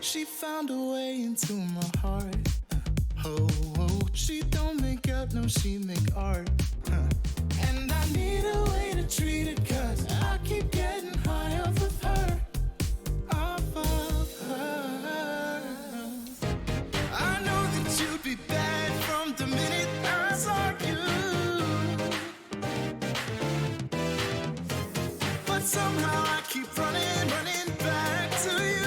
She found a way into my heart. Oh, oh, she don't make out, no, she make art. And I need a way to treat it, cause I keep getting high off of her. Off of her. I know that you'd be bad from the minute I saw you. But somehow I keep running back to you.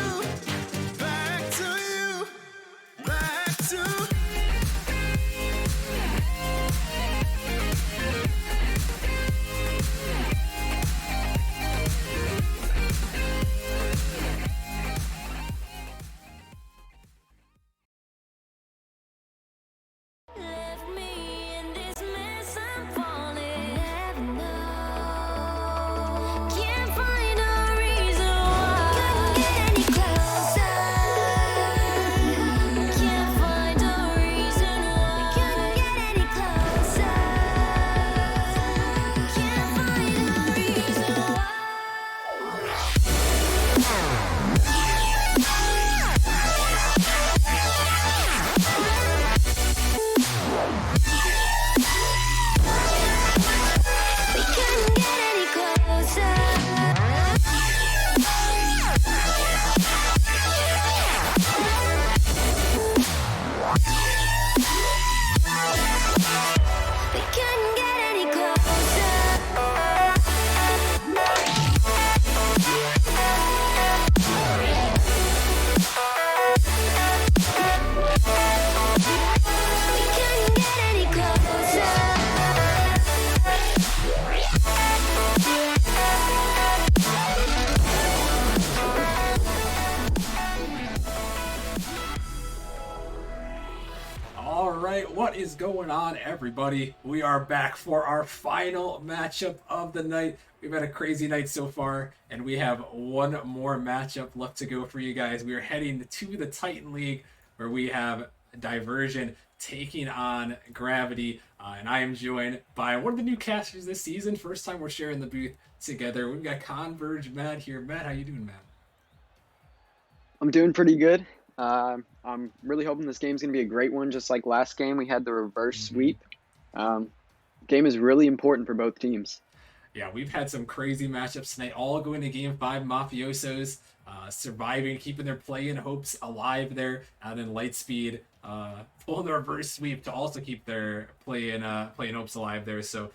What is going on, everybody? We are back for our final matchup of the night. We've had a crazy night so far, and we have one more matchup left to go for you guys. We are heading to the Titan League, where we have Diversion taking on Gravity, and I am joined by one of the new casters this season. First time we're sharing the booth together. We've got Converge Matt here. Matt, how you doing, Matt? I'm doing pretty good. I'm really hoping this game's going to be a great one, just like last game. We had the reverse sweep. Game is really important for both teams. Yeah, we've had some crazy matchups tonight, all going to Game 5. Mafiosos surviving, keeping their play-in hopes alive there, and then Lightspeed pulling the reverse sweep to also keep their play-in hopes alive there. So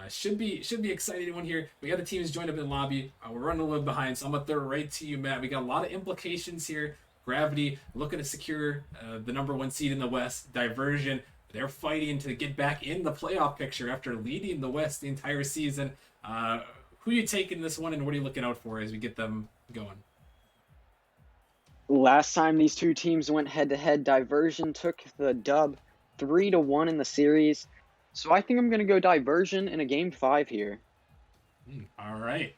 should be exciting one here. We got the teams joined up in the lobby. We're running a little behind, so I'm going to throw it right to you, Matt. We got a lot of implications here. Gravity looking to secure the #1 seed in the West. Diversion, they're fighting to get back in the playoff picture after leading the West the entire season. Who are you taking this one, and what are you looking out for as we get them going? Last time these two teams went head-to-head, Diversion took the dub 3-1 in the series. So I think I'm going to go Diversion in a Game 5 here. All right.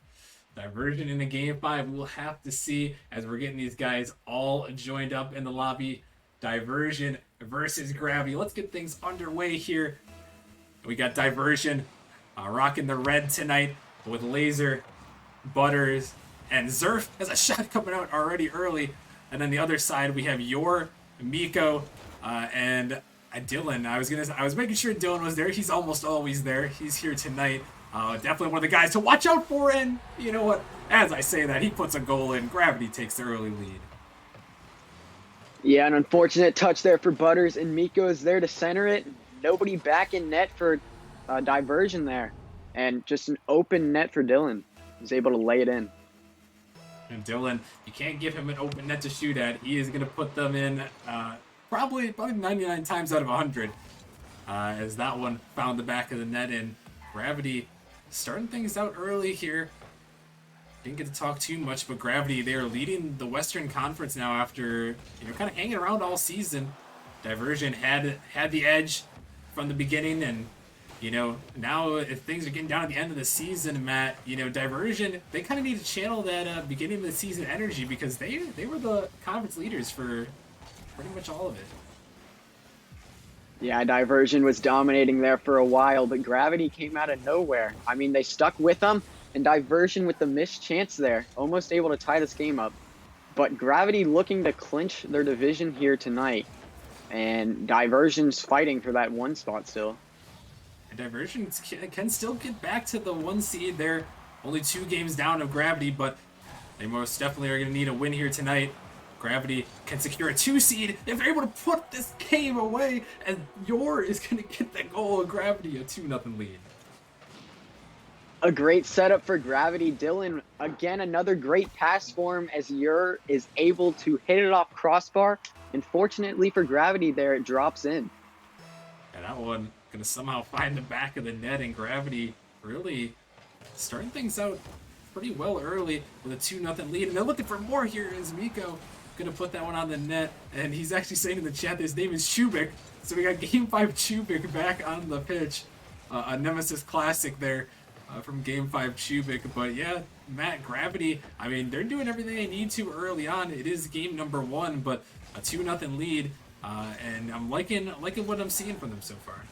Diversion in the Game 5. We'll have to see as we're getting these guys all joined up in the lobby. Diversion versus Gravity. Let's get things underway here. We got Diversion rocking the red tonight with Laser, Butters, and Zerf has a shot coming out already early. And then the other side, we have your Miko and Dylan. I was making sure Dylan was there. He's almost always there. He's here tonight. Definitely one of the guys to watch out for, and you know what? As I say that, he puts a goal in. Gravity takes the early lead. Yeah, an unfortunate touch there for Butters, and Miko is there to center it. Nobody back in net for diversion there. And just an open net for Dylan. He's able to lay it in. And Dylan, you can't give him an open net to shoot at. He is going to put them in probably 99 times out of 100. As that one found the back of the net, and Gravity starting things out early here. Didn't get to talk too much, but Gravity, they are leading the Western Conference now after, kind of hanging around all season. Diversion had the edge from the beginning, and now if things are getting down at the end of the season, Matt, Diversion, they kind of need to channel that beginning of the season energy, because they were the conference leaders for pretty much all of it. Yeah, Diversion was dominating there for a while, but Gravity came out of nowhere. I mean, they stuck with them, and Diversion with the missed chance there, almost able to tie this game up. But Gravity looking to clinch their division here tonight, and Diversion's fighting for that 1 spot still. And Diversion can still get back to the 1 seed. They're only 2 games down of Gravity, but they most definitely are going to need a win here tonight. Gravity can secure a 2 seed if they're able to put this game away, and Yor is going to get that goal of Gravity, a 2-0 lead. A great setup for Gravity. Dylan, again, another great pass for him as Yor is able to hit it off crossbar. And fortunately for Gravity there, it drops in. And that one going to somehow find the back of the net, and Gravity really starting things out pretty well early with a 2-0 lead. And they're looking for more here as Miko going to put that one on the net. And he's actually saying in the chat that his name is Chubik. So we got Game 5 Chubik back on the pitch. A Nemesis classic there from Game 5 Chubik. But yeah, Matt, Gravity, I mean, they're doing everything they need to early on. It is game number 1, but a 2-0 lead. And I'm liking what I'm seeing from them so far.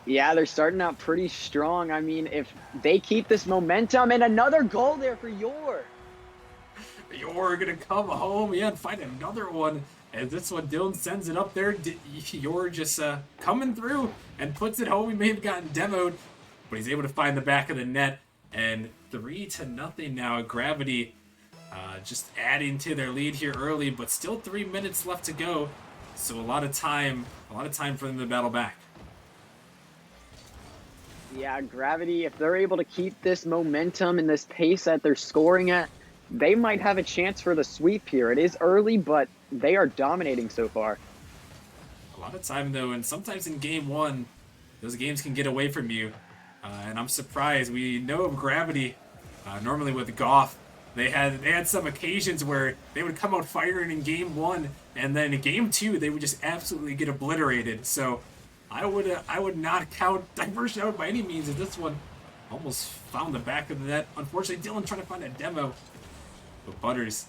Yeah, they're starting out pretty strong. I mean, if they keep this momentum, and another goal there for Yor. Yor gonna come home, and find another one. As this one, Dylan sends it up there. Yor just coming through and puts it home. He may have gotten demoed, but he's able to find the back of the net. And 3-0 now. Gravity just adding to their lead here early, but still 3 minutes left to go. So a lot of time for them to battle back. Yeah, Gravity, if they're able to keep this momentum and this pace that they're scoring at, they might have a chance for the sweep here. It is early, but they are dominating so far. A lot of time, though, and sometimes in Game 1, those games can get away from you. And I'm surprised. We know of Gravity, normally with Goff, they had some occasions where they would come out firing in Game 1, and then in Game 2, they would just absolutely get obliterated. So I would not count Diversion out by any means, as this one almost found the back of the net. Unfortunately, Dylan trying to find a demo. But Butters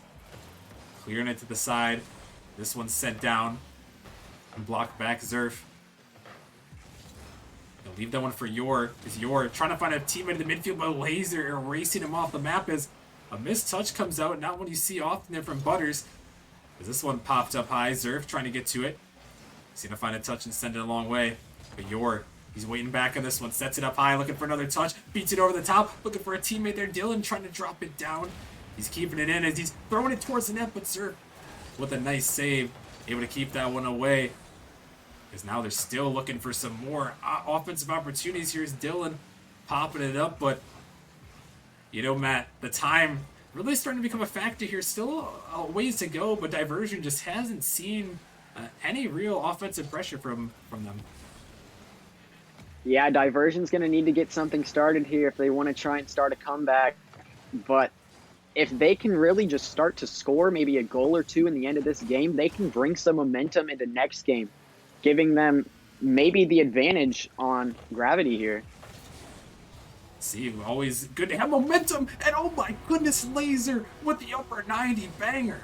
clearing it to the side. This one's sent down. And blocked back Zerf. They'll leave that one for Yor. Is Yor trying to find a teammate in the midfield, but Laser erasing him off the map as a missed touch comes out. Not one you see often there from Butters. As this one popped up high. Zerf trying to get to it. He's going to find a touch and send it a long way. But Yor, he's waiting back on this one. Sets it up high, looking for another touch. Beats it over the top. Looking for a teammate there. Dylan trying to drop it down. He's keeping it in as he's throwing it towards the net. But Zerf with a nice save. Able to keep that one away. Because now they're still looking for some more offensive opportunities. Here's Dylan popping it up. But, Matt, the time really starting to become a factor here. Still a ways to go. But Diversion just hasn't seen any real offensive pressure from them. Yeah, Diversion's going to need to get something started here if they want to try and start a comeback. But if they can really just start to score maybe a goal or two in the end of this game, they can bring some momentum into next game, giving them maybe the advantage on Gravity here. See, always good to have momentum. And oh my goodness, Laser with the upper 90 banger.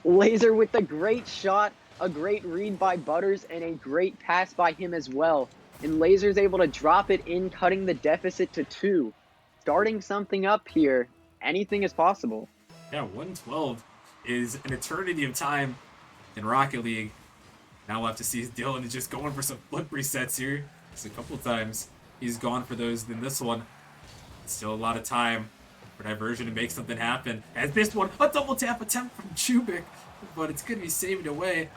Laser with a great shot, a great read by Butters, and a great pass by him as well. And Laser's able to drop it in, cutting the deficit to 2. Starting something up here. Anything is possible. Yeah, 112 is an eternity of time in Rocket League. Now we'll have to see Dylan is just going for some flip resets here. Just a couple times he's gone for those in this one. Still a lot of time for Diversion to make something happen. As this one, a double tap attempt from Chubik, but it's going to be saved away.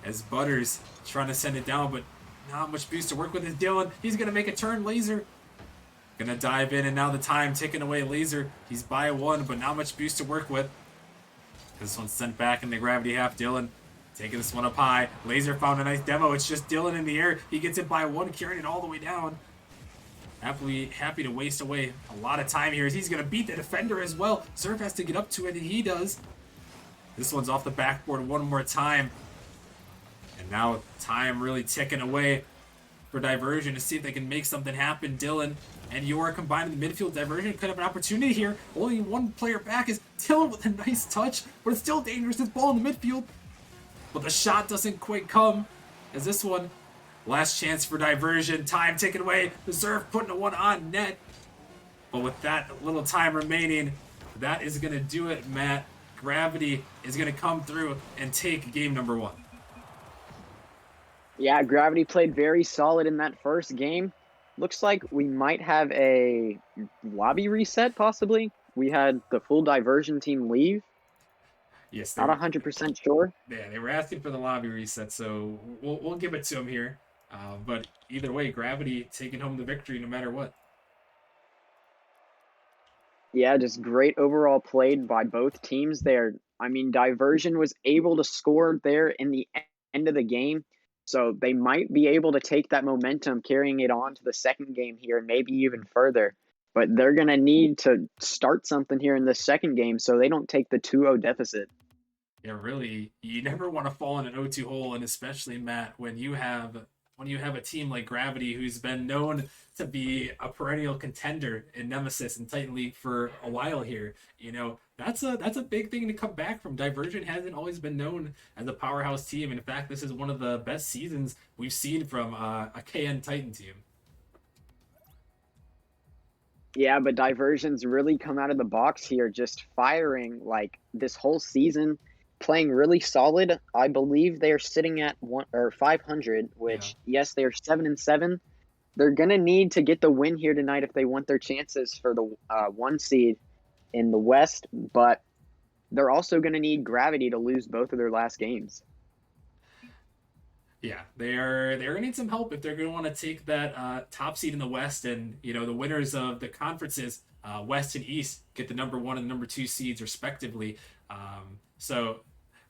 As Butters trying to send it down, but not much boost to work with is Dylan. He's going to make a turn. Laser going to dive in, and now the time ticking away. Laser, he's by 1, but not much boost to work with. This one's sent back in the gravity half. Dylan taking this one up high. Laser found a nice demo. It's just Dylan in the air. He gets it by 1, carrying it all the way down. Happy to waste away a lot of time here as he's going to beat the defender as well. Surf has to get up to it, and he does. This one's off the backboard one more time. And now time really ticking away for Diversion to see if they can make something happen. Dylan and Yor combined in the midfield. Diversion could have an opportunity here. Only one player back is Dylan with a nice touch, but it's still dangerous. This ball in the midfield. But the shot doesn't quite come as this one. Last chance for Diversion. Time ticking away. The Surf putting a one on net. But with that little time remaining, that is going to do it, Matt. Gravity is going to come through and take game number 1. Yeah, Gravity played very solid in that first game. Looks like we might have a lobby reset, possibly. We had the full Diversion team leave. Yes, not 100% sure. Yeah, they were asking for the lobby reset, so we'll give it to them here. But either way, Gravity taking home the victory no matter what. Yeah, just great overall played by both teams there. I mean, Diversion was able to score there in the end of the game. So they might be able to take that momentum, carrying it on to the second game here and maybe even further. But they're going to need to start something here in the second game so they don't take the 2-0 deficit. Yeah, really, you never want to fall in an 0-2 hole, and especially, Matt, when you have a team like Gravity who's been known to be a perennial contender in Nemesis and Titan League for a while here. You know, that's a big thing to come back from. Diversion hasn't always been known as a powerhouse team. In fact, this is one of the best seasons we've seen from a KN Titan team. Yeah, but Diversion's really come out of the box here, just firing like this whole season, playing really solid. I believe they're sitting at 500, which yes, they're 7-7. They're gonna need to get the win here tonight if they want their chances for the 1 seed in the West. But they're also gonna need Gravity to lose both of their last games. Yeah, they're gonna need some help if they're gonna want to take that top seed in the West, and you know the winners of the conferences, West and East, get the number 1 and number 2 seeds respectively. So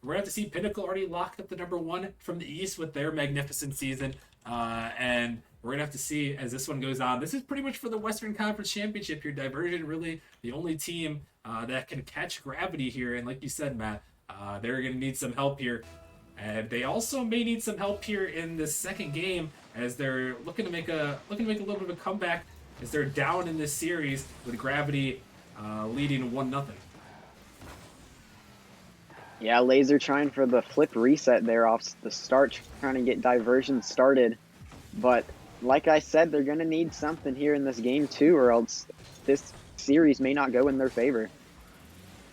we're gonna have to see Pinnacle already locked up the number 1 from the East with their magnificent season, and we're gonna have to see as this one goes on. This is pretty much for the Western Conference Championship here. Diversion really the only team that can catch Gravity here, and like you said, Matt, they're gonna need some help here. And they also may need some help here in the second game as they're looking to make a little bit of a comeback as they're down in this series with Gravity leading 1-0. Yeah, Laser trying for the flip reset there off the start, trying to get Diversion started. But like I said, they're going to need something here in this game too, or else this series may not go in their favor.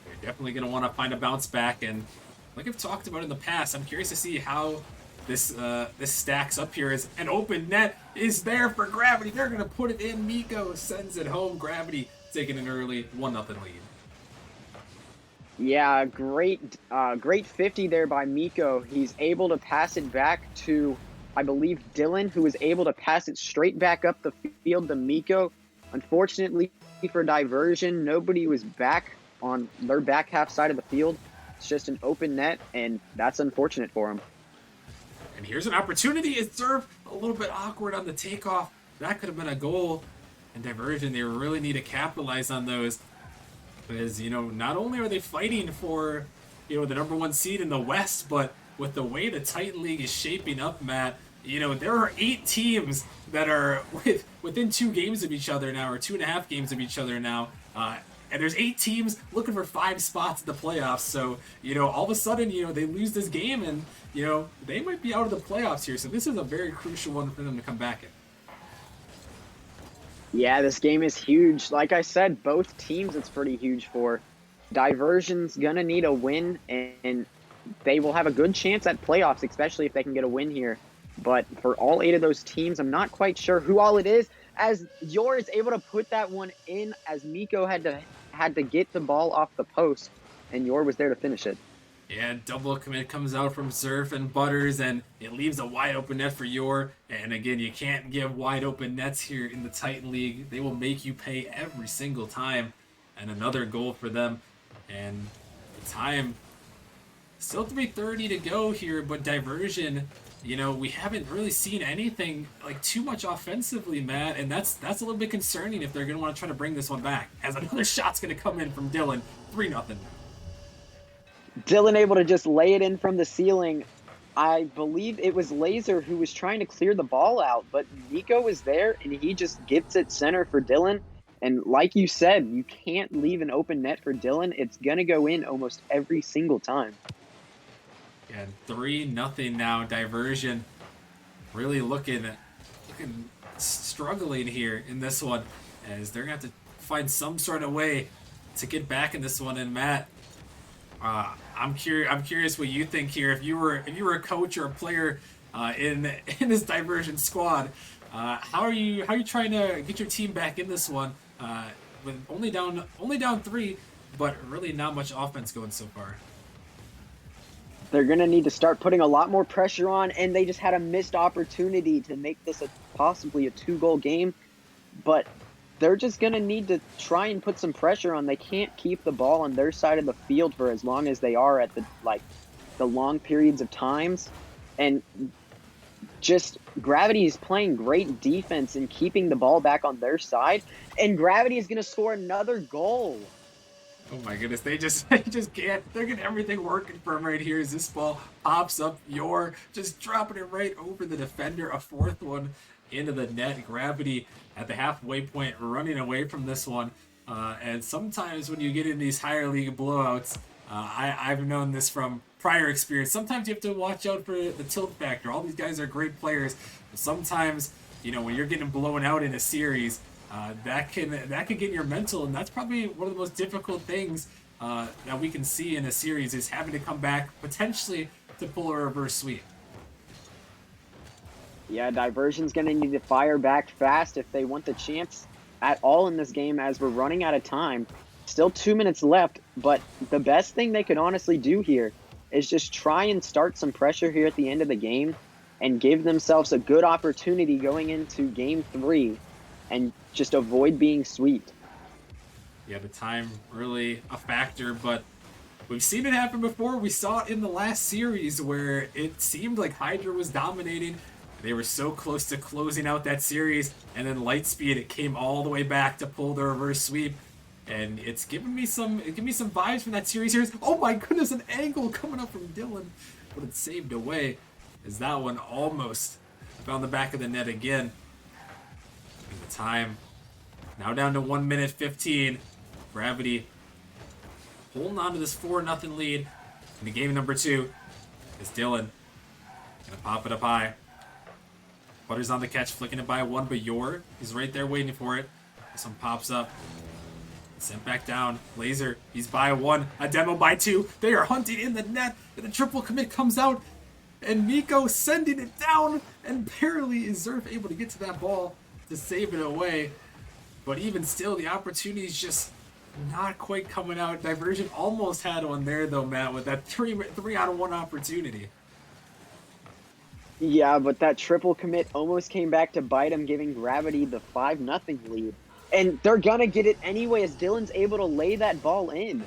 They're definitely going to want to find a bounce back, and like I've talked about in the past, I'm curious to see how this stacks up here. As an open net is there for Gravity. They're going to put it in. Miko sends it home. Gravity taking an early 1-0 lead. Yeah, great 50 there by Miko. He's able to pass it back to, I believe, Dylan, who was able to pass it straight back up the field to Miko. Unfortunately for Diversion, nobody was back on their back half side of the field. It's just an open net, and that's unfortunate for him. And here's an opportunity. It's served a little bit awkward on the takeoff. That could have been a goal. And Diversion, they really need to capitalize on those. Because, you know, not only are they fighting for, you know, the number 1 seed in the West, but with the way the Titan League is shaping up, Matt, you know, there are 8 teams that are within 2 games of each other now, or 2.5 games of each other now. And there's 8 teams looking for 5 spots in the playoffs. So, you know, all of a sudden, you know, they lose this game and, you know, they might be out of the playoffs here. So this is a very crucial one for them to come back in. Yeah, this game is huge. Like I said, both teams it's pretty huge for. Diversion's going to need a win, and they will have a good chance at playoffs, especially if they can get a win here. But for all 8 of those teams, I'm not quite sure who all it is. as Yor is able to put that one in, as Miko had to get the ball off the post, and Yor was there to finish it. Yeah, double commit comes out from Surf and Butters, and it leaves a wide open net for Yor. And again, you can't give wide open nets here in the Titan League. They will make you pay every single time. And another goal for them. And the time, still 3:30 to go here, but Diversion, we haven't really seen anything like too much offensively, Matt, and that's a little bit concerning if they're going to want to try to bring this one back. As another shot's going to come in from Dylan, 3-0. Dylan able to just lay it in from the ceiling. I believe it was Laser who was trying to clear the ball out, but Nico was there and he just gets it center for Dylan. And like you said, you can't leave an open net for Dylan. It's going to go in almost every single time. Yeah, 3-0 now. Diversion really looking struggling here in this one, as they're going to have to find some sort of way to get back in this one. And Matt, I'm curious what you think here. If you were a coach or a player in this Diversion squad, how are you trying to get your team back in this one with only down 3, but really not much offense going so far? They're going to need to start putting a lot more pressure on, and they just had a missed opportunity to make this possibly a 2-goal game. But they're just going to need to try and put some pressure on. They can't keep the ball on their side of the field for as long as they are at the long periods of times. And just Gravity is playing great defense and keeping the ball back on their side. And Gravity is going to score another goal. Oh my goodness, they just can't. They're getting everything working for them right here as this ball pops up. Yor just dropping it right over the defender. A 4th one into the net. Gravity at the halfway point running away from this one. And sometimes when you get in these higher league blowouts, I've known this from prior experience. Sometimes you have to watch out for the tilt factor. All these guys are great players. But sometimes, when you're getting blown out in a series, that can get in your mental, and that's probably one of the most difficult things that we can see in a series, is having to come back potentially to pull a reverse sweep. Yeah, Diversion's going to need to fire back fast if they want the chance at all in this game, as we're running out of time. Still 2 minutes left, but the best thing they could honestly do here is just try and start some pressure here at the end of the game and give themselves a good opportunity going into game 3 and just avoid being swept. Yeah, the time really a factor, but we've seen it happen before. We saw it in the last series where it seemed like Hydra was dominating. They were so close to closing out that series, and then Lightspeed, it came all the way back to pull the reverse sweep. And it's giving me some vibes from that series here. Oh my goodness, an angle coming up from Dylan, but it's saved away as that one almost found the back of the net again. And the time now down to 1 minute 15. Gravity holding on to this 4-0 lead in the game number 2 is Dylan. Gonna pop it up high. Butters on the catch, flicking it by 1, but Yor is right there waiting for it. This one pops up. Sent back down. Laser, he's by 1. A demo by 2. They are hunting in the net, and the triple commit comes out. And Miko sending it down, and barely is Zerf able to get to that ball to save it away. But even still, the opportunity is just not quite coming out. Diversion almost had one there, though, Matt, with that 3-on-1 opportunity. Yeah, but that triple commit almost came back to bite him, giving Gravity the 5-0 lead. And they're going to get it anyway, as Dylan's able to lay that ball in.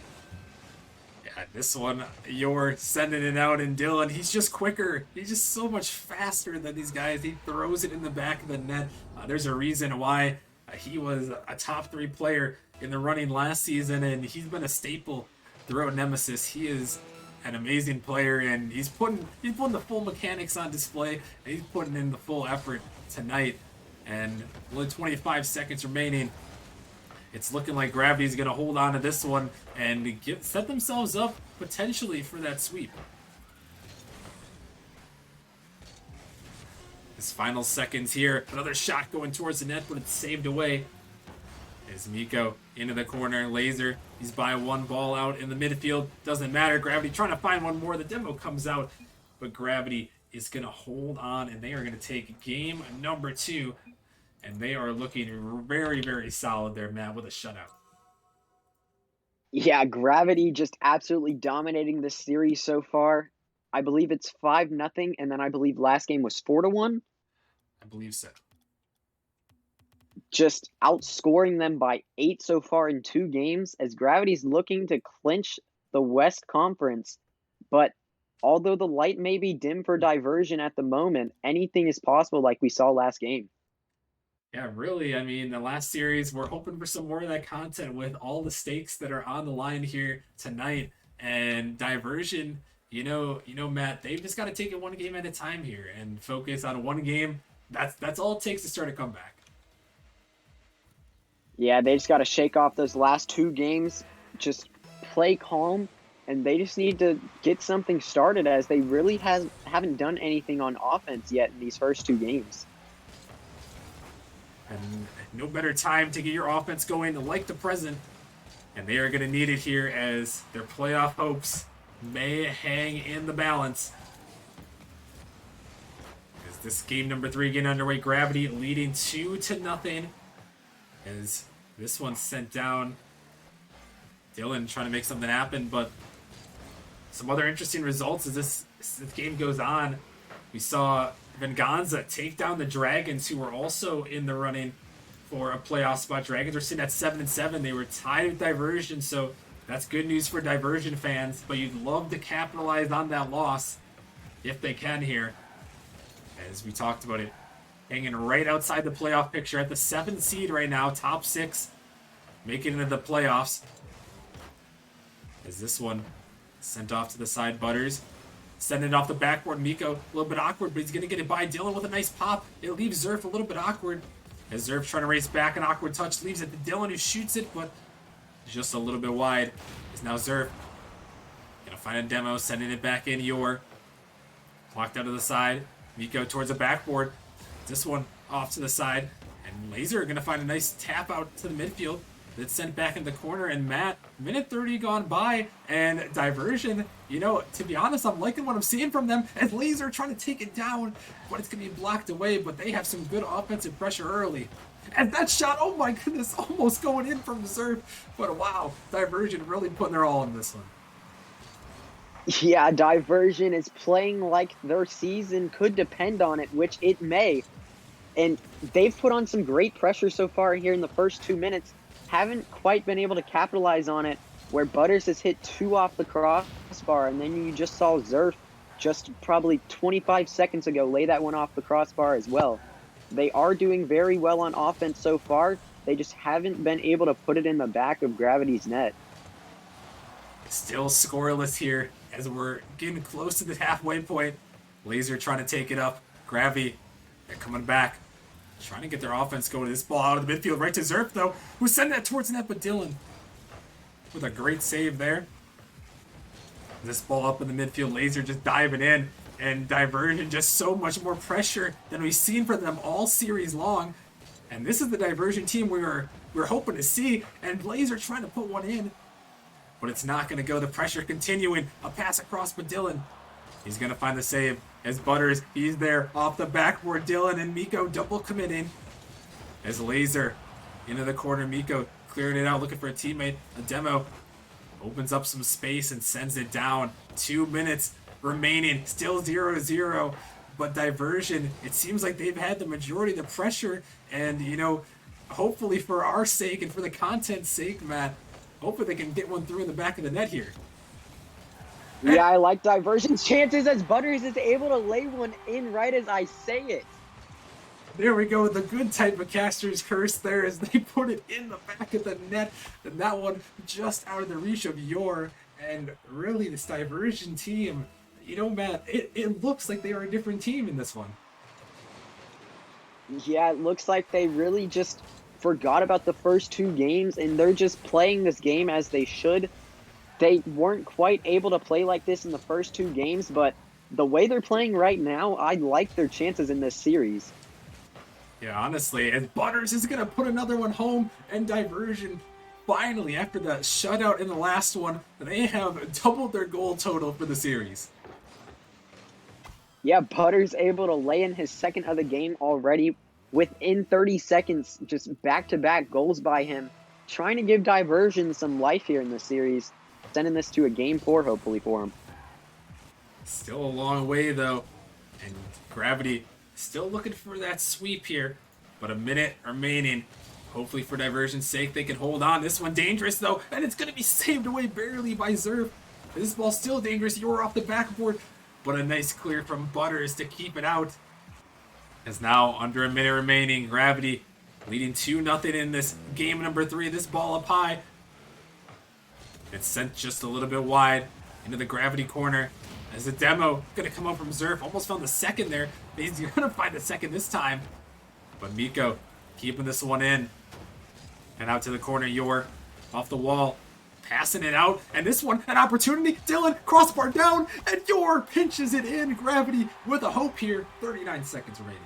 Yeah, this one, you're sending it out, and Dylan, he's just quicker. He's just so much faster than these guys. He throws it in the back of the net. There's a reason why he was a top 3 player in the running last season, and he's been a staple throughout Nemesis. He is an amazing player, and he's putting the full mechanics on display, and he's putting in the full effort tonight. And only 25 seconds remaining. It's looking like Gravity's going to hold on to this one and set themselves up potentially for that sweep. His final seconds here. Another shot going towards the net, but it's saved away. Is Miko into the corner. Laser, he's by 1, ball out in the midfield. Doesn't matter. Gravity trying to find one more. The demo comes out, but Gravity is going to hold on, and they are going to take game number 2 and they are looking very, very solid there, Matt, with a shutout. Yeah, Gravity just absolutely dominating this series so far. I believe it's 5-0, and then I believe last game was 4-1. I believe so. Just outscoring them by 8 so far in 2 games as Gravity's looking to clinch the West Conference. But although the light may be dim for Diversion at the moment, anything is possible like we saw last game. Yeah, really. I mean, the last series, we're hoping for some more of that content with all the stakes that are on the line here tonight. And Diversion, Matt, they've just got to take it one game at a time here and focus on one game. That's all it takes to start a comeback. Yeah, they just got to shake off those last 2 games, just play calm, and they just need to get something started as they really haven't done anything on offense yet in these first 2 games. And no better time to get your offense going like the present. And they are going to need it here as their playoff hopes may hang in the balance. As this game number 3 getting underway, Gravity leading 2-0. As this one's sent down. Dylan trying to make something happen, but some other interesting results as this game goes on. We saw Venganza take down the Dragons, who were also in the running for a playoff spot. Dragons are sitting at 7-7. They were tied with Diversion, so that's good news for Diversion fans. But you'd love to capitalize on that loss if they can here. As we talked about it, hanging right outside the playoff picture at the 7th seed right now, top 6, making it into the playoffs. As this one sent off to the side, Butters. Sending it off the backboard, Miko, a little bit awkward, but he's going to get it by Dylan with a nice pop. It leaves Zerf a little bit awkward. As Zerf trying to race back, an awkward touch leaves it to Dylan, who shoots it, but just a little bit wide. Is now Zerf going to find a demo, sending it back in. Yor clocked out to the side. Miko towards the backboard. This one off to the side. And Laser going to find a nice tap out to the midfield. That's sent back in the corner, and Matt, minute 30 gone by, and Diversion, to be honest, I'm liking what I'm seeing from them, as Laser trying to take it down, but it's going to be blocked away, but they have some good offensive pressure early. And that shot, oh my goodness, almost going in from Zerf, but wow, Diversion really putting their all in this one. Yeah, Diversion is playing like their season could depend on it, which it may. And they've put on some great pressure so far here in the first 2 minutes. Haven't quite been able to capitalize on it, where Butters has hit 2 off the crossbar, and then you just saw Zerf just probably 25 seconds ago lay that one off the crossbar as well. They are doing very well on offense so far. They just haven't been able to put it in the back of Gravity's net. Still scoreless here as we're getting close to the halfway point. Laser trying to take it up. Gravity, they're coming back. Trying to get their offense going. This ball out of the midfield right to Zerf, though, who sent that towards net, but Dylan with a great save there. This ball up in the midfield, Laser just diving in, and Diversion just so much more pressure than we've seen from them all series long. And this is the Diversion team we're hoping to see, and Laser trying to put one in, but it's not going to go. The pressure continuing. A pass across, but Dylan, he's going to find the save. As Butters, he's there off the backboard. Dylan and Miko double committing. As Laser into the corner, Miko clearing it out, looking for a teammate. A demo opens up some space and sends it down. 2 minutes remaining, still 0-0. But Diversion, it seems like they've had the majority of the pressure. And, hopefully for our sake and for the content's sake, Matt, hopefully they can get one through in the back of the net here. Yeah, I like Diversion's chances as Butters is able to lay one in right as I say it. There we go, the good type of caster's curse there as they put it in the back of the net. And that one just out of the reach of Yor. And really, this Diversion team, Matt, it looks like they are a different team in this one. Yeah, it looks like they really just forgot about the first 2 games, and they're just playing this game as they should. They weren't quite able to play like this in the first 2 games, but the way they're playing right now, I like their chances in this series. Yeah, honestly, as Butters is going to put another one home, and Diversion, finally, after the shutout in the last one, they have doubled their goal total for the series. Yeah, Butters able to lay in his second of the game already within 30 seconds, just back-to-back goals by him, trying to give Diversion some life here in this series, sending this to a game 4 hopefully for him. Still a long way though, and Gravity still looking for that sweep here, but a minute remaining. Hopefully for Diversion's sake they can hold on. This one dangerous though, and it's going to be saved away barely by Zerf. This ball's still dangerous. You're off the backboard, but a nice clear from Butters to keep it out. As now under a minute remaining, Gravity leading 2-0 in this game number 3. This ball up high. It's sent just a little bit wide into the Gravity corner. As the demo gonna come up from Zerf. Almost found the second there. He's gonna find the second this time. But Miko keeping this one in. And out to the corner, Yor off the wall. Passing it out. And this one, an opportunity. Dylan, crossbar down. And Yor pinches it in. Gravity with a hope here. 39 seconds remaining.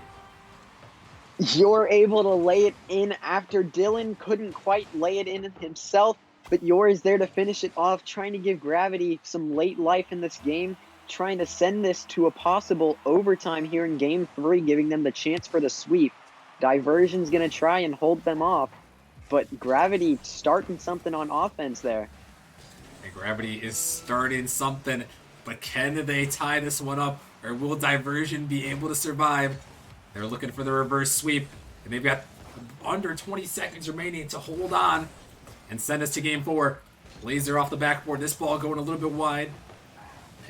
You're able to lay it in after Dylan couldn't quite lay it in himself. But Yor is there to finish it off, trying to give Gravity some late life in this game. Trying to send this to a possible overtime here in game 3, giving them the chance for the sweep. Diversion's going to try and hold them off, but Gravity starting something on offense there. And Gravity is starting something, but can they tie this one up, or will Diversion be able to survive? They're looking for the reverse sweep, and they've got under 20 seconds remaining to hold on and send us to game 4. Laser off the backboard, this ball going a little bit wide.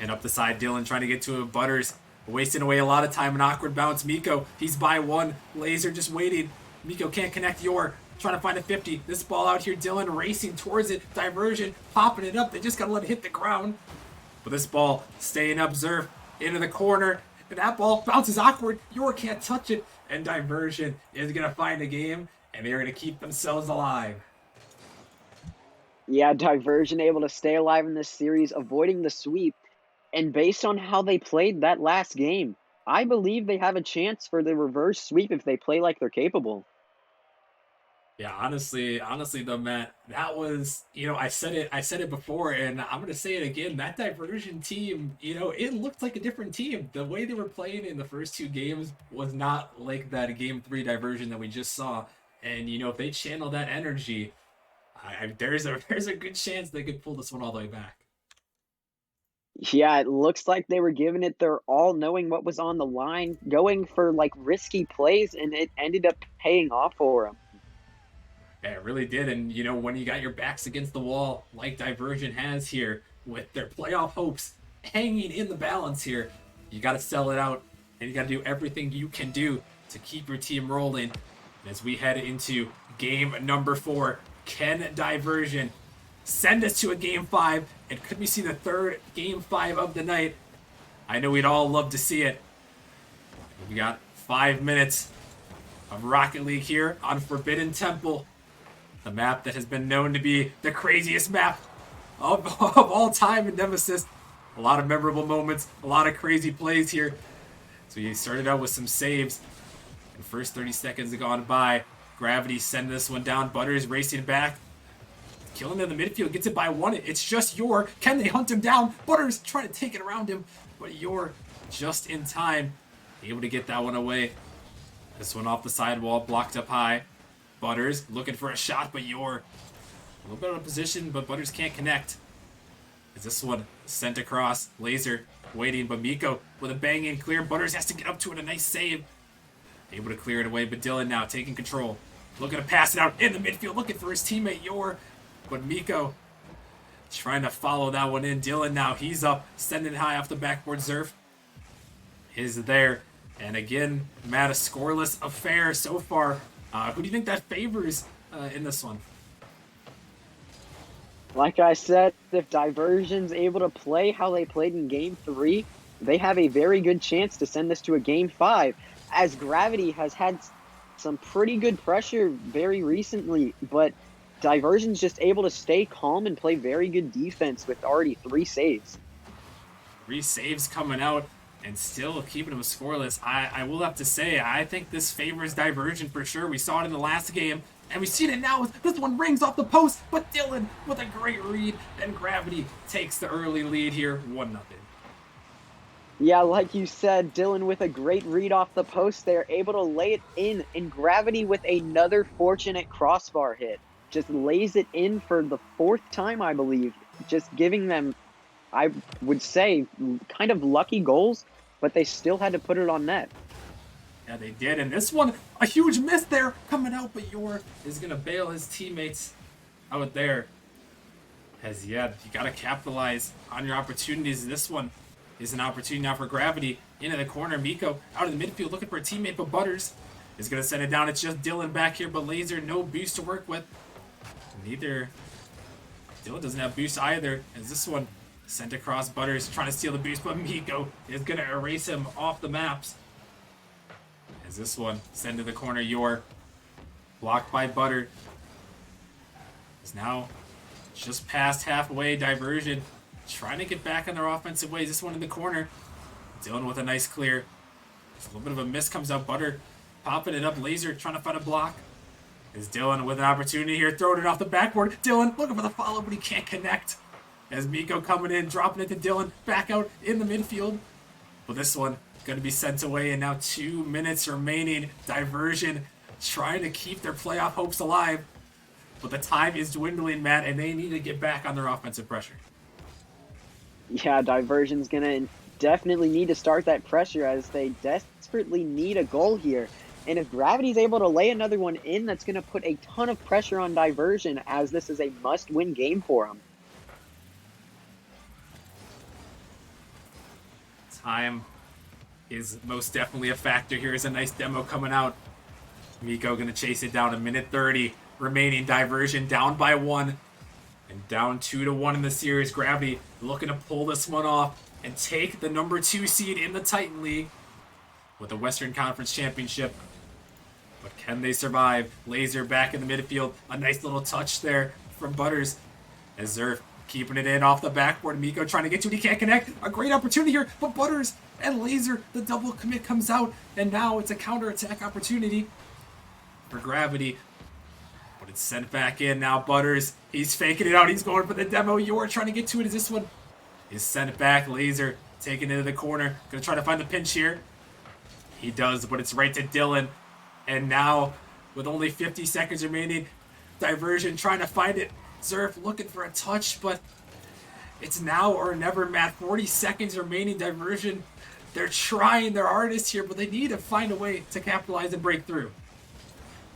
And up the side, Dylan trying to get to it. Butters wasting away a lot of time. An awkward bounce. Miko, he's by one. Laser just waiting. Miko can't connect. Yor trying to find a 50. This ball out here. Dylan racing towards it. Diversion popping it up. They just got to let it hit the ground. But this ball staying up. Zerf into the corner. And that ball bounces awkward. Yor can't touch it. And Diversion is going to find a game. And they're going to keep themselves alive. Yeah, Diversion able to stay alive in this series, avoiding the sweep. And based on how they played that last game, I believe they have a chance for the reverse sweep if they play like they're capable. Yeah, honestly though, Matt, that was, I said it before, and I'm gonna say it again. That Diversion team, it looked like a different team. The way they were playing in the first 2 games was not like that game 3 Diversion that we just saw. And if they channel that energy, there's a good chance they could pull this one all the way back. Yeah, it looks like they were giving it their all, knowing what was on the line, going for like risky plays, and it ended up paying off for them. Yeah, it really did. And when you got your backs against the wall, like Diversion has here, with their playoff hopes hanging in the balance here, you got to sell it out, and you got to do everything you can do to keep your team rolling. And as we head into game number 4, can Diversion send us to a game 5, and could we see the 3rd game 5 of the night? I know we'd all love to see it. We got 5 minutes of Rocket League here on Forbidden Temple, the map that has been known to be the craziest map of all time in Nemesis. A lot of memorable moments, a lot of crazy plays here. So we started out with some saves. The first 30 seconds have gone by. Gravity sending this one down. Butters racing back. Killing in the midfield, gets it by 1. It's just Yor. Can they hunt him down? Butters trying to take it around him, but Yor just in time, able to get that one away. This one off the sidewall, blocked up high. Butters looking for a shot, but Yor a little bit out of position, but Butters can't connect. Is this one sent across? Laser waiting, but Miko with a bang-in clear. Butters has to get up to it, a nice save. Able to clear it away, but Dylan now taking control. Looking to pass it out in the midfield, looking for his teammate Yor. But Miko trying to follow that one in. Dylan now, he's up, sending it high off the backboard. Zerf is there. And again, Matt, a scoreless affair so far. Who do you think that favors in this one? Like I said, if Diversion's able to play how they played in game 3, they have a very good chance to send this to a game 5. As Gravity has had some pretty good pressure very recently, but Diversion's just able to stay calm and play very good defense with already 3 saves. 3 saves coming out and still keeping them scoreless. I will have to say, I think this favors Diversion for sure. We saw it in the last game, and we've seen it now. This one rings off the post, but Dylan with a great read, and Gravity takes the early lead here, 1-0. Yeah, like you said, Dylan with a great read off the post there, able to lay it in, and Gravity with another fortunate crossbar hit. Just lays it in for the fourth time, I believe. Just giving them, I would say, kind of lucky goals, but they still had to put it on net. Yeah, they did. And this one, a huge miss there coming out, but Yor is going to bail his teammates out there. As, yeah, you got to capitalize on your opportunities. This one is an opportunity now for Gravity. Into the corner, Miko out of the midfield looking for a teammate, but Butters is going to send it down. It's just Dylan back here, but Laser, no boost to work with. Neither. Dylan doesn't have boost either, as this one sent across. Butters trying to steal the boost, but Miko is going to erase him off the maps. As this one sent to the corner, Yor blocked by Butter. Is now just past halfway. Diversion trying to get back on their offensive ways. This one in the corner. Dylan with a nice clear. Just a little bit of a miss comes out. Butter popping it up. Laser trying to find a block. Is Dylan with an opportunity here, throwing it off the backboard. Dylan looking for the follow, but he can't connect. As Miko coming in, dropping it to Dylan, back out in the midfield. But this one going to be sent away, and now 2 minutes remaining. Diversion trying to keep their playoff hopes alive. But the time is dwindling, Matt, and they need to get back on their offensive pressure. Yeah, Diversion's going to definitely need to start that pressure as they desperately need a goal here. And if Gravity's able to lay another one in, that's going to put a ton of pressure on Diversion, as this is a must-win game for them. Time is most definitely a factor. Here's a nice demo coming out. Miko going to chase it down. A minute 30 remaining. Diversion down by 1 and down 2-1 in the series. Gravity looking to pull this one off and take the number 2 seed in the Titan League with the Western Conference Championship. But can they survive? Laser back in the midfield. A nice little touch there from Butters. As Zerf keeping it in off the backboard. Miko trying to get to it. He can't connect. A great opportunity here. But Butters and Laser, the double commit comes out. And now it's a counterattack opportunity for Gravity. But it's sent back in now. Butters, he's faking it out. He's going for the demo. Yor trying to get to it. Is this one? Is sent back. Laser taking it into the corner. Gonna try to find the pinch here. He does, but it's right to Dylan. And now, with only 50 seconds remaining, Diversion trying to find it. Zerf looking for a touch, but it's now or never, Matt. 40 seconds remaining. Diversion, they're trying their hardest here, but they need to find a way to capitalize and break through.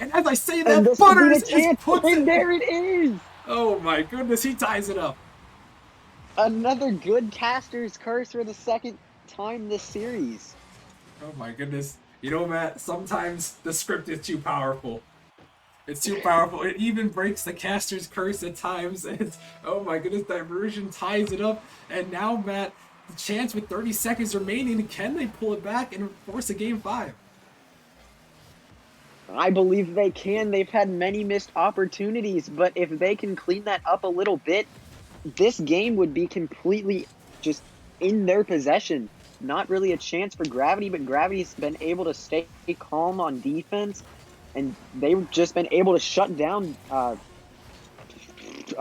And as I say that, Butters is put and there it is! Oh my goodness, he ties it up. Another good caster's curse for the second time this series. Oh my goodness. You know, Matt, sometimes the script is too powerful. It's too powerful. It even breaks the caster's curse at times. It's, oh my goodness, Diversion ties it up. And now, Matt, the chance with 30 seconds remaining, can they pull it back and force a game 5? I believe they can. They've had many missed opportunities, but if they can clean that up a little bit, this game would be completely just in their possession. Not really a chance for Gravity, but Gravity's been able to stay calm on defense, and they've just been able to shut down. I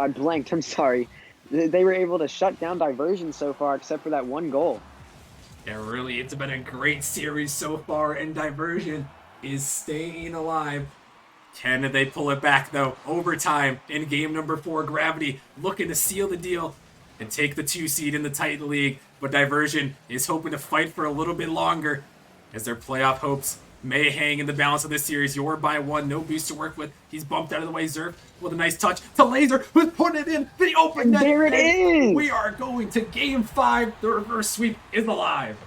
blanked. I'm sorry. They were able to shut down Diversion so far, except for that one goal. Yeah, really, it's been a great series so far, and Diversion is staying alive. Can they pull it back, though? Overtime in game number 4. Gravity looking to seal the deal and take the 2 seed in the Titan League. But Diversion is hoping to fight for a little bit longer as their playoff hopes may hang in the balance of this series. Yor by 1, no boost to work with. He's bumped out of the way. Zerf with a nice touch to Laser, who's putting it in the open net. There it is! We are going to game 5. The reverse sweep is alive.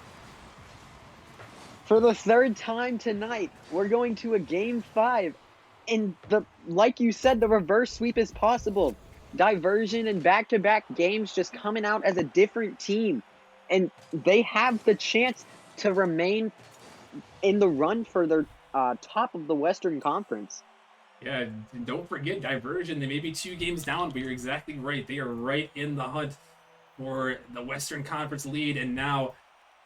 For the third time tonight, we're going to a game 5. And like you said, the reverse sweep is possible. Diversion and back-to-back games just coming out as a different team. And they have the chance to remain in the run for their top of the Western Conference. Yeah, and don't forget Diversion. They may be 2 games down, but you're exactly right. They are right in the hunt for the Western Conference lead. And now,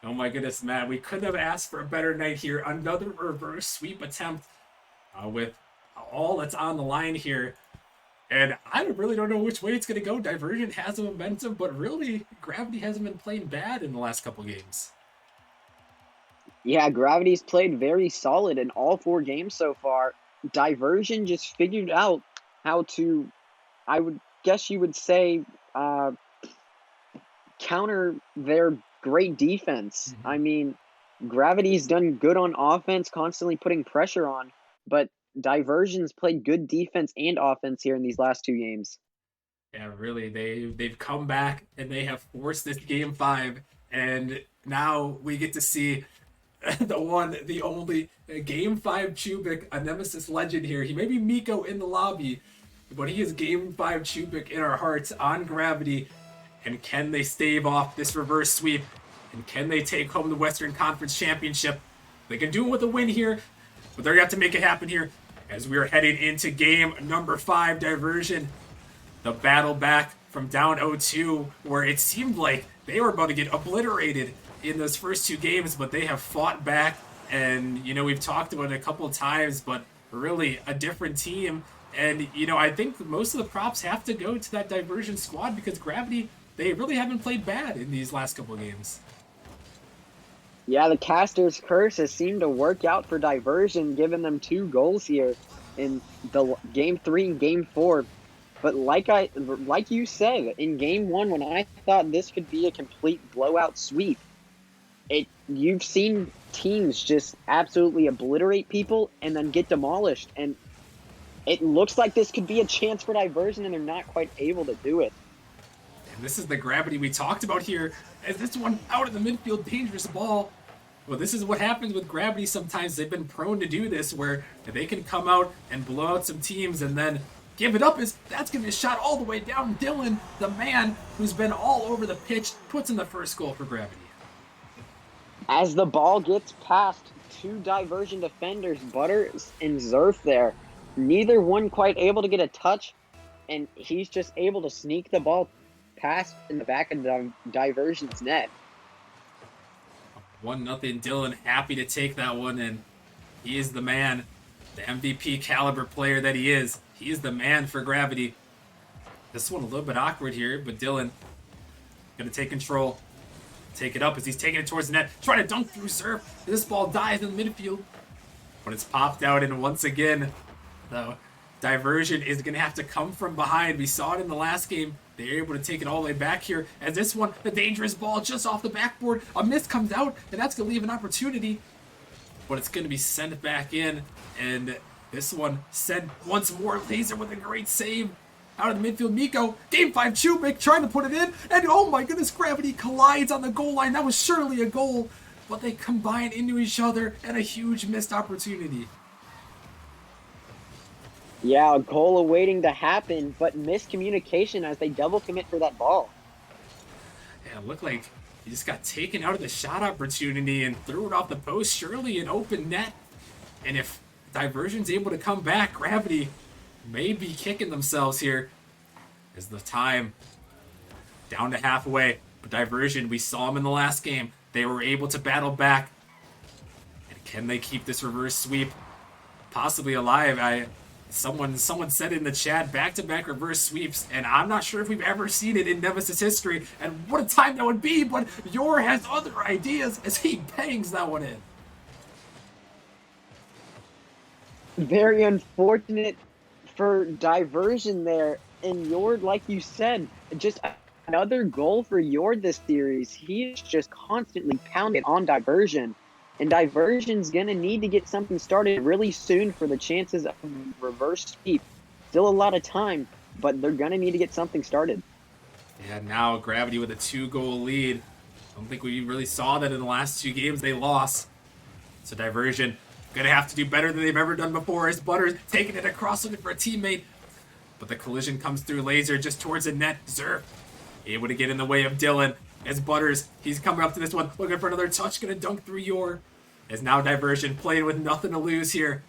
oh my goodness, Matt, we couldn't have asked for a better night here. Another reverse sweep attempt with all that's on the line here. And I really don't know which way it's going to go. Diversion has a momentum, but really, Gravity hasn't been playing bad in the last couple games. Yeah, Gravity's played very solid in all 4 games so far. Diversion just figured out how to, I would guess you would say, uh, counter their great defense. I Mhm. mean, Gravity's done good on offense, constantly putting pressure on, but Diversion's played good defense and offense here in these last 2 games. Yeah, really, they've come back and they have forced this game five, and now we get to see the one, the only game five Chubik, a Nemesis legend here. He may be Miko in the lobby, but he is game five Chubik in our hearts on Gravity. And can they stave off this reverse sweep? And can they take home the Western Conference Championship? They can do it with a win here, but they're gonna have to make it happen here as we are heading into game number 5, Diversion. The battle back from down 0-2, where it seemed like they were about to get obliterated in those first 2 games, but they have fought back. And, we've talked about it a couple of times, but really a different team. And, I think most of the props have to go to that Diversion squad because Gravity, they really haven't played bad in these last couple of games. Yeah, the caster's curse has seemed to work out for Diversion, giving them 2 goals here in the game 3 and game 4. But like you said, in game 1, when I thought this could be a complete blowout sweep, you've seen teams just absolutely obliterate people and then get demolished. And it looks like this could be a chance for Diversion, and they're not quite able to do it. And this is the Gravity we talked about here, as this one out of the midfield, dangerous ball. Well, this is what happens with Gravity sometimes. They've been prone to do this, where they can come out and blow out some teams and then give it up. That's going to be a shot all the way down. Dylan, the man who's been all over the pitch, puts in the first goal for Gravity. As the ball gets past 2 Diversion defenders, Butters and Zerf there, neither one quite able to get a touch, and he's just able to sneak the ball past in the back of the Diversion's net. 1-0 Dylan, happy to take that one, and he is the man, the MVP caliber player that he is. He is the man for Gravity. This one a little bit awkward here, but Dylan gonna take control. Take it up as he's taking it towards the net, trying to dunk through Zerf. This ball dies in the midfield, but it's popped out, and once again, the Diversion is going to have to come from behind. We saw it in the last game. They're able to take it all the way back here. As this one, the dangerous ball just off the backboard. A miss comes out, and that's going to leave an opportunity. But it's going to be sent back in. And this one sent once more. Laser with a great save. Out of the midfield, Miko. Game 5, Chubik trying to put it in. And oh my goodness, Gravity collides on the goal line. That was surely a goal. But they combine into each other, and a huge missed opportunity. Yeah, a goal awaiting to happen, but miscommunication as they double commit for that ball. Yeah, it looked like he just got taken out of the shot opportunity and threw it off the post. Surely an open net. And if Diversion's able to come back, Gravity may be kicking themselves here. As the time down to halfway. But Diversion, we saw them in the last game. They were able to battle back. And can they keep this reverse sweep possibly alive? Someone said in the chat, back-to-back reverse sweeps, and I'm not sure if we've ever seen it in Nemesis history, and what a time that would be, but Yor has other ideas as he bangs that one in. Very unfortunate for Diversion there, and Yord, like you said, just another goal for Yord this series. He's just constantly pounding on Diversion. And Diversion's going to need to get something started really soon for the chances of reverse sweep. Still a lot of time, but they're going to need to get something started. Yeah, now Gravity with a 2-goal lead. I don't think we really saw that in the last 2 games they lost. So Diversion going to have to do better than they've ever done before as Butters taking it across looking for a teammate. But the collision comes through Laser just towards the net. Zerf able to get in the way of Dylan. As Butters, he's coming up to this one, looking for another touch, going to dunk through Yor. As now Diversion playing with nothing to lose here.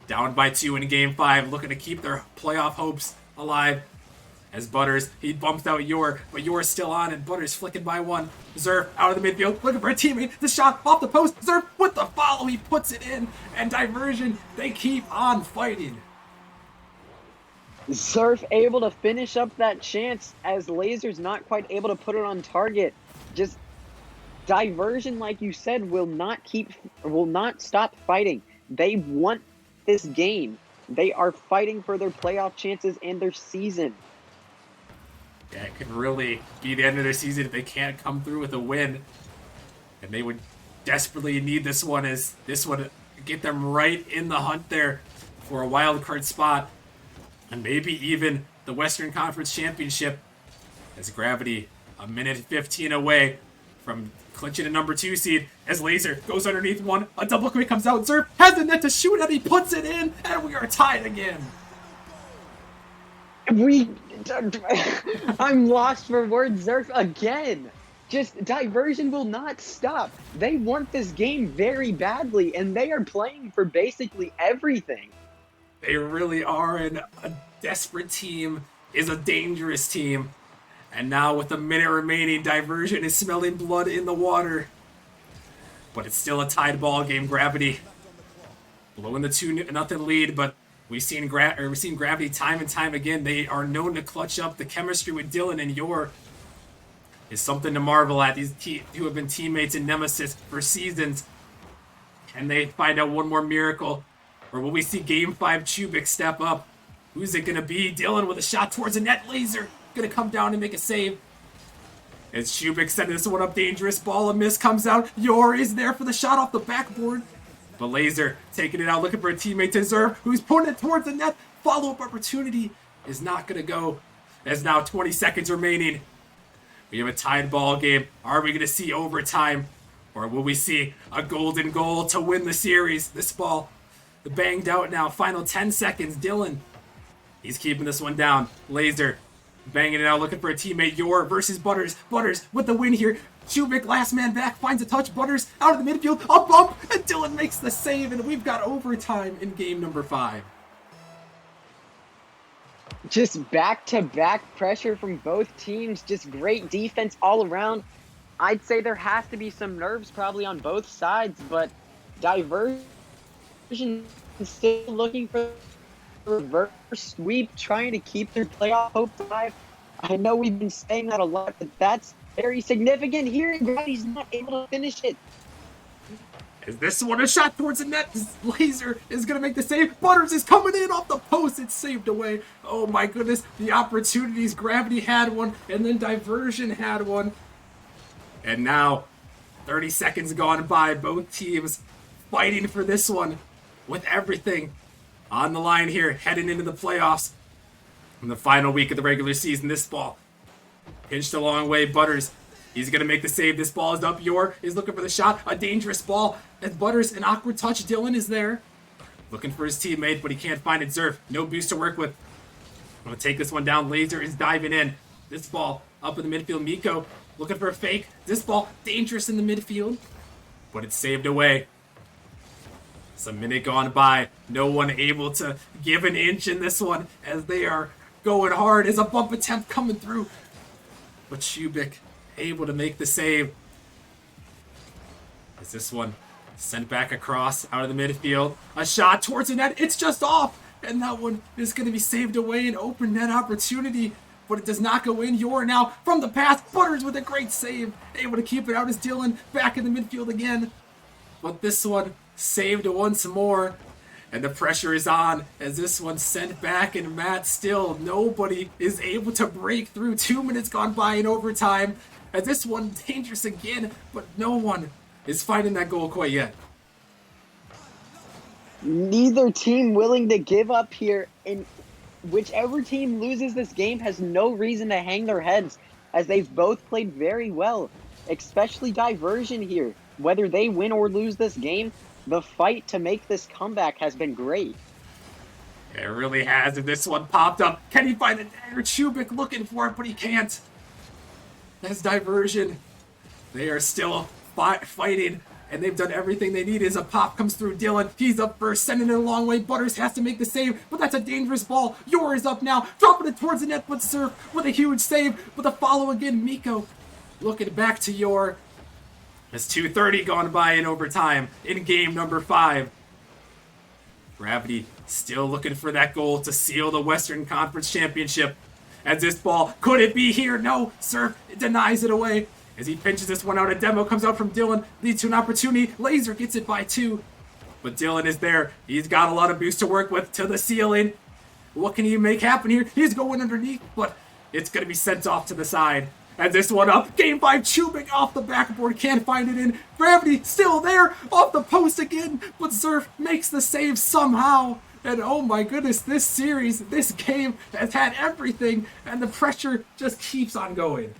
Down by 2 in game 5, looking to keep their playoff hopes alive. As Butters, he bumps out Yor, but Yor's still on, and Butters flicking by 1. Zerf out of the midfield, looking for a teammate. The shot off the post. Zerf with the follow, he puts it in. And Diversion, they keep on fighting. Zerf able to finish up that chance as Laser's not quite able to put it on target. Just Diversion, like you said, will not stop fighting. They want this game. They are fighting for their playoff chances and their season. Yeah, it could really be the end of their season if they can't come through with a win. And they would desperately need this one, as this would get them right in the hunt there for a wild card spot. And maybe even the Western Conference Championship, as Gravity a minute 15 away from clinching a number 2 seed, as Laser goes underneath one. A double quick comes out. Zerf has the net to shoot, and he puts it in, and we are tied again. I'm lost for words, Zerf, again. Just Diversion will not stop. They want this game very badly, and they are playing for basically everything. They really are, and a desperate team is a dangerous team. And now with a minute remaining, Diversion is smelling blood in the water. But it's still a tied ball game. Gravity blowing the 2-0 lead, but we've seen Gravity time and time again. They are known to clutch up. The chemistry with Dylan and Yor is something to marvel at. These two have been teammates in Nemesis for seasons. Can they find out one more miracle? Or will we see Game 5 Chubik step up? Who's it going to be? Dylan with a shot towards the net. Laser going to come down and make a save. As Chubik sending this one up, dangerous ball, a miss comes out. Yor is there for the shot off the backboard. But Laser taking it out, looking for a teammate to Zerf, who's putting it towards the net. Follow-up opportunity is not going to go. There's now 20 seconds remaining. We have a tied ball game. Are we going to see overtime? Or will we see a golden goal to win the series? This ball banged out now. Final 10 seconds. Dylan, he's keeping this one down. Laser banging it out, looking for a teammate. Yor versus Butters. Butters with the win here. Chubik, last man back, finds a touch. Butters out of the midfield. A bump, and Dylan makes the save, and we've got overtime in game number 5. Just back-to-back pressure from both teams. Just great defense all around. I'd say there has to be some nerves probably on both sides, but Diversion is still looking for a reverse sweep, trying to keep their playoff hopes alive. I know we've been saying that a lot, but that's very significant here, and Gravity's not able to finish it. Is this one a shot towards the net? Laser is going to make the save. Butters is coming in off the post. It's saved away. Oh my goodness. The opportunities. Gravity had one, and then Diversion had one. And now, 30 seconds gone by. Both teams fighting for this one with everything on the line here, heading into the playoffs. In the final week of the regular season, this ball pinched a long way. Butters, he's going to make the save. This ball is up. Yor is looking for the shot. A dangerous ball. As Butters, an awkward touch. Dylan is there. Looking for his teammate, but he can't find it. Zerf, no boost to work with. I'm going to take this one down. Laser is diving in. This ball up in the midfield. Miko looking for a fake. This ball dangerous in the midfield, but it's saved away. It's a minute gone by. No one able to give an inch in this one as they are going hard. As a bump attempt coming through. But Chubik able to make the save. Is this one sent back across out of the midfield? A shot towards the net. It's just off. And that one is going to be saved away. An open net opportunity. But it does not go in. Yor now from the pass. Butters with a great save. Able to keep it out as Dylan back in the midfield again. But this one saved once more. And the pressure is on as this one's sent back, and Matt still, nobody is able to break through. 2 minutes gone by in overtime. As this one dangerous again, but no one is finding that goal quite yet. Neither team willing to give up here, and whichever team loses this game has no reason to hang their heads, as they've both played very well, especially Diversion here. Whether they win or lose this game, the fight to make this comeback has been great. It really has, and this one popped up. Can he find the dagger? Chubik looking for it, but he can't. That's Diversion. They are still fighting, and they've done everything they need. As a pop comes through Dylan, he's up first, sending it a long way. Butters has to make the save, but that's a dangerous ball. Yor is up now, dropping it towards the net, but Surf with a huge save. With a follow again, Miko looking back to Yor. There's 2:30 gone by in overtime in game number 5. Gravity still looking for that goal to seal the Western Conference Championship. As this ball, could it be here? No, Surf denies it away. as he pinches this one out. A demo comes out from Dylan, leads to an opportunity. Laser gets it by 2. But Dylan is there. He's got a lot of boost to work with to the ceiling. What can he make happen here? He's going underneath, but it's going to be sent off to the side. And this one up. Game 5, Chubik off the backboard. Can't find it in. Gravity still there. Off the post again. But Zerf makes the save somehow. And oh my goodness, this series, this game has had everything. And the pressure just keeps on going.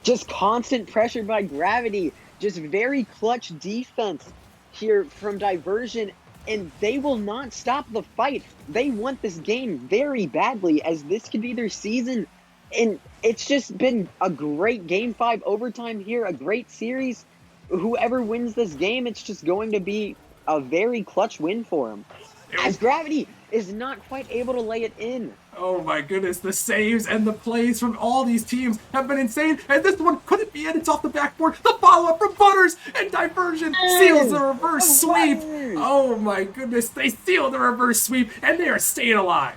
Just constant pressure by Gravity. Just very clutch defense here from Diversion. And they will not stop the fight. They want this game very badly, as this could be their season. And it's just been a great Game 5 overtime here, a great series. Whoever wins this game, it's just going to be a very clutch win for them. As Gravity is not quite able to lay it in. Oh my goodness, the saves and the plays from all these teams have been insane. And this one couldn't be it. It's off the backboard. The follow-up from Butters and Diversion seals the reverse sweep. Oh my goodness, they seal the reverse sweep and they are staying alive.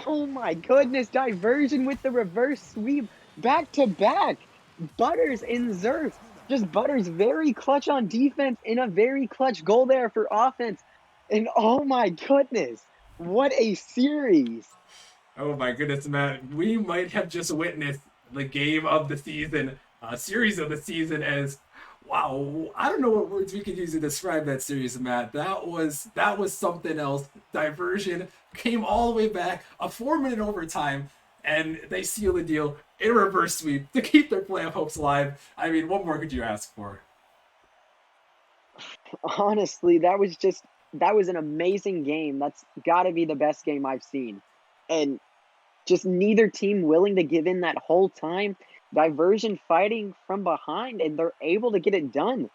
Oh my goodness, Diversion with the reverse sweep back to back. Butters and Zerf. Just Butters very clutch on defense and a very clutch goal there for offense. And oh my goodness, what a series. Oh my goodness, Matt. We might have just witnessed the game of the season, series of the season as, wow, I don't know what words we could use to describe that series, Matt. That was something else. Diversion came all the way back, a 4-minute overtime, and they seal the deal in a reverse sweep to keep their playoff hopes alive. I mean, what more could you ask for? Honestly, that was an amazing game. That's got to be the best game I've seen. And just neither team willing to give in that whole time. Diversion fighting from behind, and they're able to get it done.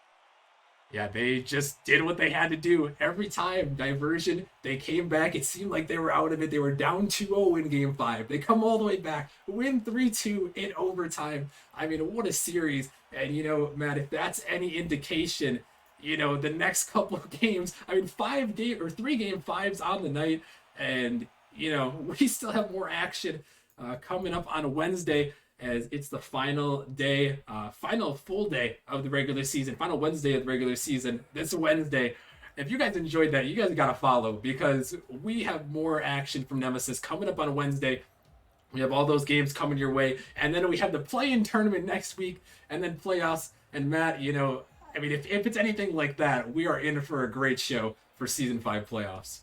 Yeah, they just did what they had to do. Every time, Diversion, they came back. It seemed like they were out of it. They were down 2-0 in Game 5. They come all the way back, win 3-2 in overtime. I mean, what a series. And, you know, Matt, if that's any indication, you know, the next couple of games, I mean, 3 Game 5s on the night. And, you know, we still have more action coming up on Wednesday, as it's the final day, final full day of the regular season, final Wednesday of the regular season, this Wednesday. If you guys enjoyed that, you guys got to follow, because we have more action from Nemesis coming up on Wednesday. We have all those games coming your way, and then we have the play-in tournament next week, and then playoffs. And Matt, you know, I mean, if it's anything like that, we are in for a great show for Season 5 playoffs.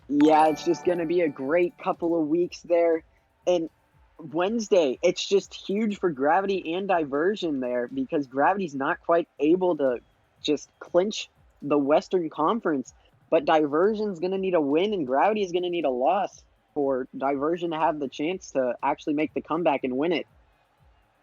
Yeah, it's just going to be a great couple of weeks there. And Wednesday, it's just huge for Gravity and Diversion there, because Gravity's not quite able to just clinch the Western Conference, but Diversion's going to need a win and Gravity's going to need a loss for Diversion to have the chance to actually make the comeback and win it.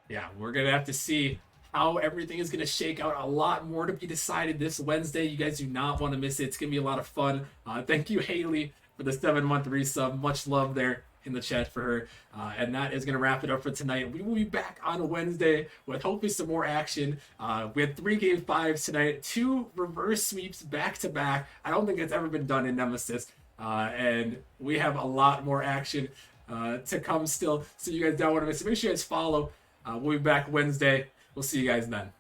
Yeah, we're going to have to see how everything is going to shake out. A lot more to be decided this Wednesday. You guys do not want to miss it. It's going to be a lot of fun. Thank you, Haley, for the 7-month resub. Much love there in the chat for her. And that is going to wrap it up for tonight. We will be back on Wednesday with hopefully some more action. We had 3 Game 5s tonight, 2 reverse sweeps back to back. I don't think it's ever been done in Nemesis. And we have a lot more action to come still. So you guys don't want to miss it. Make sure you guys follow. We'll be back Wednesday. We'll see you guys then.